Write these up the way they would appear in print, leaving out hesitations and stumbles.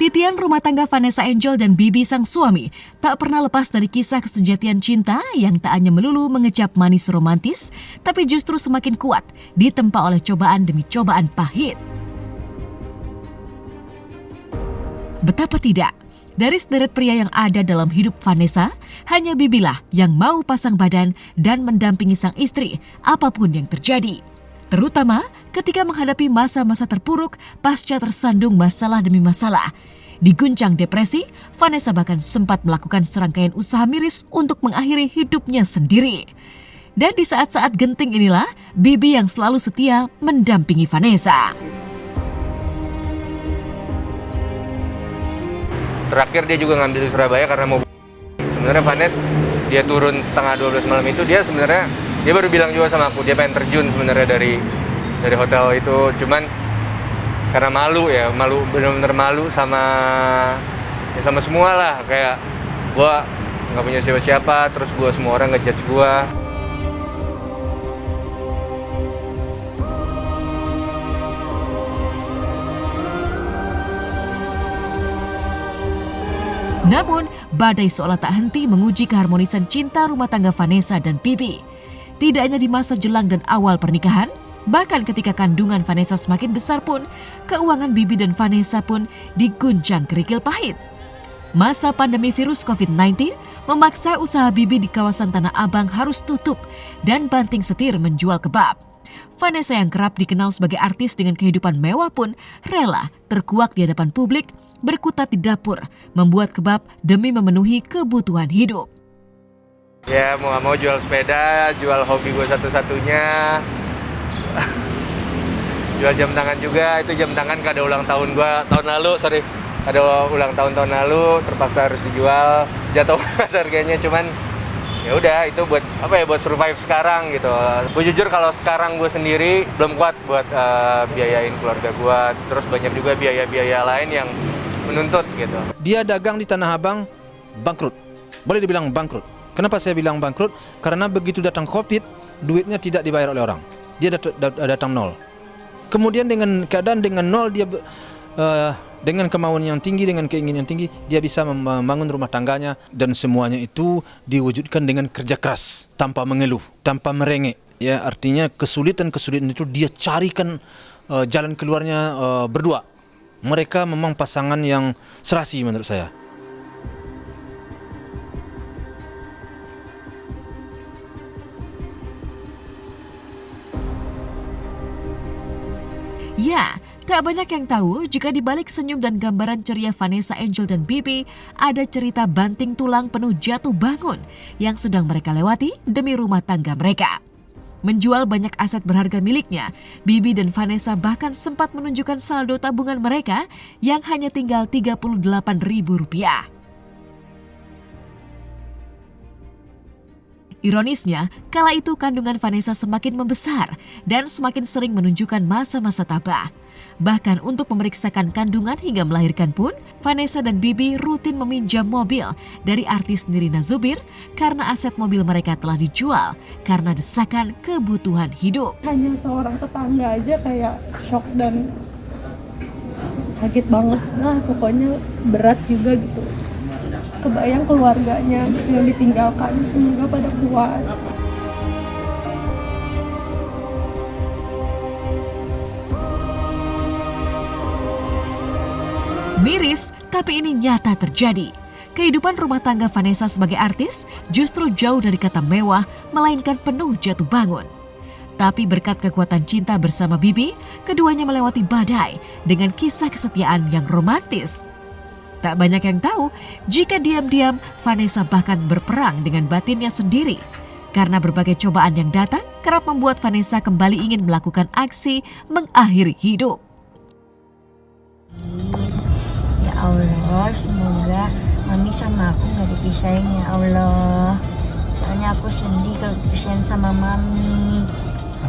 Titian rumah tangga Vanessa Angel dan Bibi sang suami tak pernah lepas dari kisah kesejatian cinta yang tak hanya melulu mengecap manis romantis, tapi justru semakin kuat ditempa oleh cobaan demi cobaan pahit. Betapa tidak, dari sederet pria yang ada dalam hidup Vanessa, hanya Bibilah yang mau pasang badan dan mendampingi sang istri apapun yang terjadi. Terutama ketika menghadapi masa-masa terpuruk pasca tersandung masalah demi masalah. Diguncang depresi, Vanessa bahkan sempat melakukan serangkaian usaha miris untuk mengakhiri hidupnya sendiri. Dan di saat-saat genting inilah, Bibi yang selalu setia mendampingi Vanessa. Terakhir dia juga ngambil di Surabaya karena mau sebenarnya Vanessa, dia turun setengah 12 malam itu dia sebenarnya dia baru bilang juga sama aku dia pengen terjun sebenarnya dari hotel itu, cuman karena malu benar-benar malu sama semua lah, kayak gua nggak punya siapa-siapa, terus gua semua orang ngejudge gua. Namun, badai seolah tak henti menguji keharmonisan cinta rumah tangga Vanessa dan Bibi. Tidak hanya di masa jelang dan awal pernikahan, bahkan ketika kandungan Vanessa semakin besar pun, keuangan Bibi dan Vanessa pun diguncang kerikil pahit. Masa pandemi virus COVID-19 memaksa usaha Bibi di kawasan Tanah Abang harus tutup dan banting setir menjual kebab. Vanessa yang kerap dikenal sebagai artis dengan kehidupan mewah pun rela terkuak di hadapan publik, berkutat di dapur, membuat kebab demi memenuhi kebutuhan hidup. Ya mau gak mau jual sepeda, jual hobi gue satu-satunya. Jual jam tangan juga, itu jam tangan kado ulang tahun gue tahun lalu, kado ulang tahun lalu, terpaksa harus dijual, jatuh harganya, cuman ya udah itu buat buat survive sekarang gitu. Gue jujur kalau sekarang gue sendiri belum kuat buat biayain keluarga gue, terus banyak juga biaya-biaya lain yang menuntut gitu. Dia dagang di Tanah Abang bangkrut, boleh dibilang bangkrut. Kenapa saya bilang bangkrut? Karena begitu datang COVID, duitnya tidak dibayar oleh orang. Dia datang nol. Kemudian dengan keadaan dengan nol, dia dengan kemauan yang tinggi, dengan keinginan yang tinggi, dia bisa membangun rumah tangganya, dan semuanya itu diwujudkan dengan kerja keras, tanpa mengeluh, tanpa merengek. Ya, artinya kesulitan itu dia carikan jalan keluarnya berdua. Mereka memang pasangan yang serasi menurut saya. Ya, tak banyak yang tahu jika di balik senyum dan gambaran ceria Vanessa Angel dan Bibi, ada cerita banting tulang penuh jatuh bangun yang sedang mereka lewati demi rumah tangga mereka. Menjual banyak aset berharga miliknya, Bibi dan Vanessa bahkan sempat menunjukkan saldo tabungan mereka yang hanya tinggal Rp38.000. Ironisnya, kala itu kandungan Vanessa semakin membesar dan semakin sering menunjukkan masa-masa tabah. Bahkan untuk memeriksakan kandungan hingga melahirkan pun, Vanessa dan Bibi rutin meminjam mobil dari artis Nirina Zubir karena aset mobil mereka telah dijual karena desakan kebutuhan hidup. Hanya seorang tetangga aja kayak shock dan kaget banget. Nah, pokoknya berat juga gitu. Kebayang keluarganya yang ditinggalkan, semoga pada kuat. Miris, tapi ini nyata terjadi. Kehidupan rumah tangga Vanessa sebagai artis justru jauh dari kata mewah, melainkan penuh jatuh bangun. Tapi berkat kekuatan cinta bersama Bibi, keduanya melewati badai dengan kisah kesetiaan yang romantis. Tak banyak yang tahu jika diam-diam Vanessa bahkan berperang dengan batinnya sendiri. Karena berbagai cobaan yang datang kerap membuat Vanessa kembali ingin melakukan aksi mengakhiri hidup. Ya Allah, semoga Mami sama aku gak dipisahin ya Allah. Soalnya aku sedih kalau dipisahin sama Mami.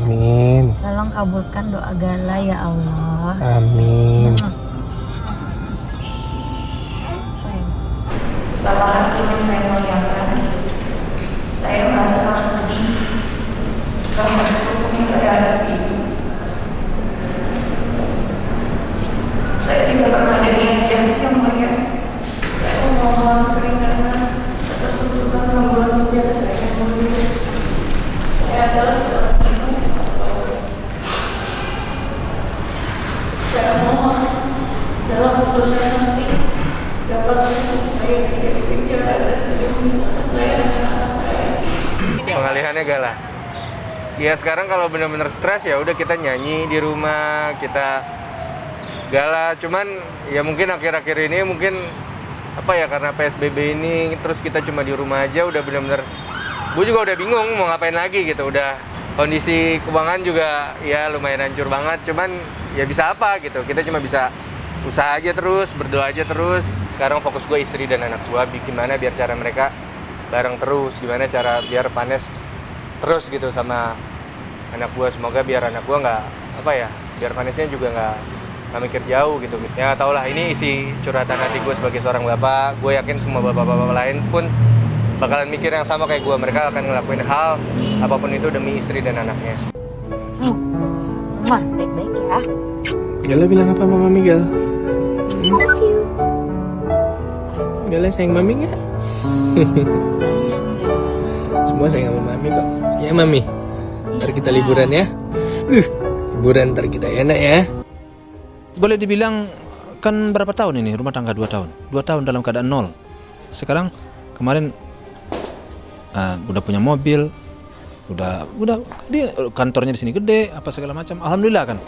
Amin. Tolong kabulkan doa Gala ya Allah. Amin. Bapak Hakim yang saya muliakan, saya merasa sangat sedih karena hukum yang saya hadapi itu. Saya tidak pernah ada niat yang Pengalihannya Gala. Ya sekarang kalau benar-benar stres ya udah kita nyanyi di rumah, kita Gala. Cuman ya mungkin akhir-akhir ini mungkin apa ya, karena PSBB ini terus kita cuma di rumah aja, udah benar-benar gue juga udah bingung mau ngapain lagi gitu. Udah kondisi keuangan juga ya lumayan hancur banget, cuman ya bisa apa gitu, kita cuma bisa usaha aja terus, berdoa aja terus. Sekarang fokus gue istri dan anak gue, gimana biar cara mereka bareng terus, gimana cara biar Vanes terus gitu sama anak gue. Semoga biar anak gue nggak apa ya, biar Vanesnya juga nggak mikir jauh gitu. Ya tau lah, ini isi curhatan hati gue sebagai seorang bapak. Gue yakin semua bapak-bapak lain pun bakalan mikir yang sama kayak gue. Mereka akan ngelakuin hal apapun itu demi istri dan anaknya. Baik-baik ya. Gala bilang apa sama Mami, Gal? Love you. Gala sayang Mami nggak? Semua sayang sama Mami kok. Ya Mami, ntar kita liburan ya. Liburan ntar kita ya nak ya. Boleh dibilang kan berapa tahun ini rumah tangga? 2 tahun. 2 tahun dalam keadaan nol. Sekarang kemarin udah punya mobil, udah dia kantornya di sini gede, apa segala macam. Alhamdulillah kan.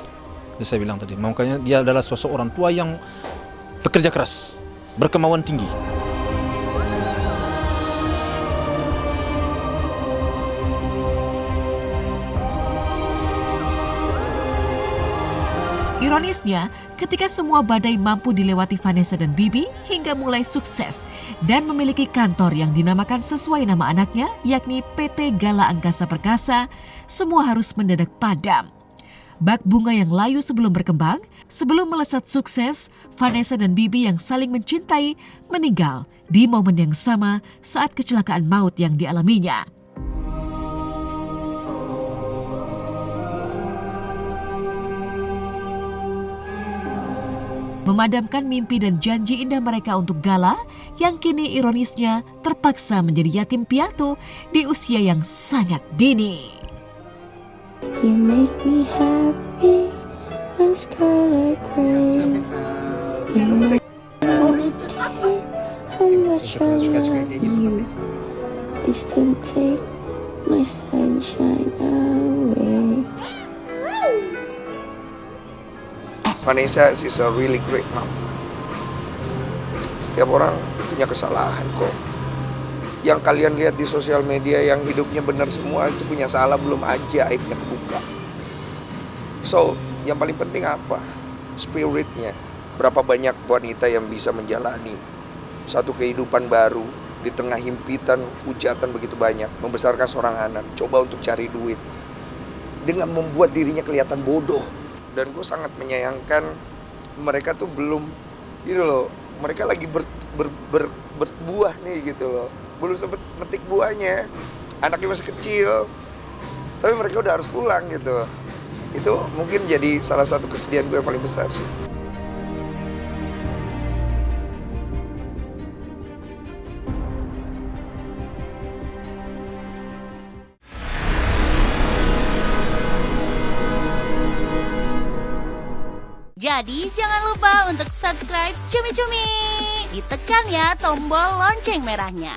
Jadi saya bilang tadi, makanya dia adalah sosok orang tua yang pekerja keras, berkemauan tinggi. Ironisnya, ketika semua badai mampu dilewati Vanessa dan Bibi hingga mulai sukses dan memiliki kantor yang dinamakan sesuai nama anaknya, yakni PT Gala Angkasa Perkasa, semua harus mendadak padam. Bak bunga yang layu sebelum berkembang, sebelum melesat sukses, Vanessa dan Bibi yang saling mencintai meninggal di momen yang sama saat kecelakaan maut yang dialaminya. Memadamkan mimpi dan janji indah mereka untuk Gala yang kini ironisnya terpaksa menjadi yatim piatu di usia yang sangat dini. You make me happy when scarlet rain. You make me dear how much I love you. Please don't take my sunshine away. Vanessa is a really great mom. Setiap orang punya kesalahan kok. Yang kalian lihat di sosial media yang hidupnya benar semua itu punya salah, belum aja aibnya kebuka. So, yang paling penting apa? Spiritnya. Berapa banyak wanita yang bisa menjalani satu kehidupan baru di tengah himpitan, hujatan begitu banyak, membesarkan seorang anak, coba untuk cari duit dengan membuat dirinya kelihatan bodoh. Dan gue sangat menyayangkan mereka tuh belum, gitu loh, mereka lagi berbuah nih gitu loh, belum sempet metik buahnya, anaknya masih kecil, tapi mereka udah harus pulang gitu. Itu mungkin jadi salah satu kesedihan gue yang paling besar sih. Jadi jangan lupa untuk subscribe Cumi Cumi. Ditekan ya tombol lonceng merahnya.